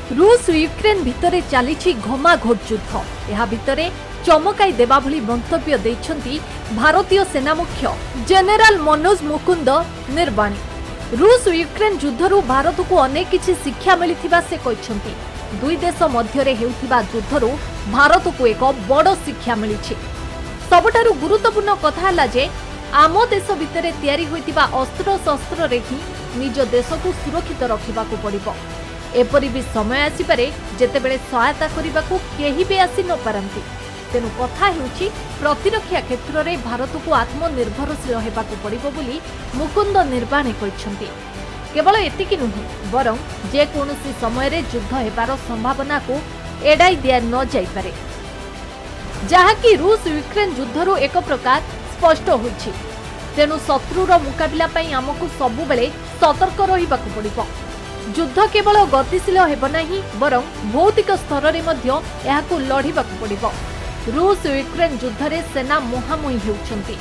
रूस यूक्रेन भितरे चली घमाघोट युद्ध। यह भितरे चमकाई देवा भली मंतव्य देइछंती भारतीय सेना मुख्य जनरल मनोज मुकुंद निर्वाणी। रूस यूक्रेन युद्धरू भारत को अनेक किछि शिक्षा मिलिथिबा से कहिछंती। दुई देश मध्यरे हेउथिबा युद्धरू भारत को एक बड़ शिक्षा मिलिछि। सबठारु गुरुत्वपूर्ण कथा हला जे आम देश भितरे तयारी होइतिबा अस्त्र शस्त्र रे ही निज देश को सुरक्षित रखिबाकू पड़िबो। एपरि भी समय आसीपारे जेतेबेले सहायता करिबाकू केही भी आसी न पारंती। तेनु कथा हेउछि प्रतिरक्षा क्षेत्र में भारत को आत्मनिर्भरशील हेबाकू पड़िबो बोली मुकुंद निर्वाणी कहिसंती। केवल एतिकी नुहे बरं जेकोसी समय रे युद्ध हेबार संभावना को एडाई दिया न जाई पारे, जहाँकि रूस यूक्रेन युद्धरू एक प्रकार स्पष्ट होइछि। तेणु शत्रुर मुकाबिला पई आमको सबुबेले सतर्क रहिबाकू पड़िबो। युद्ध केवल गतिशील हेब नाही बरं भौतिक स्तर रे मध्य एहाकू लढिबाकू पड़िबो। रूस यूक्रेन युद्ध रे सेना मुहांमुही हेउछंती।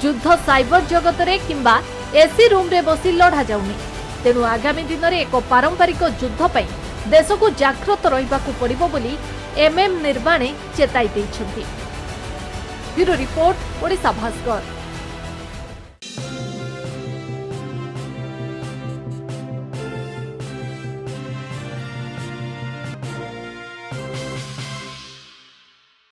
युद्ध साइबर जगत रे किंबा एसी रूम रे बसी लढा जाउनी। तेणु आगामी दिन में एक पारंपरिक युद्ध पई देश को जागृत रहिबाकू पड़िबो बोली एमएम निर्वाणे चेताई दैछंती। Bureau report, Odisha Bhaskar.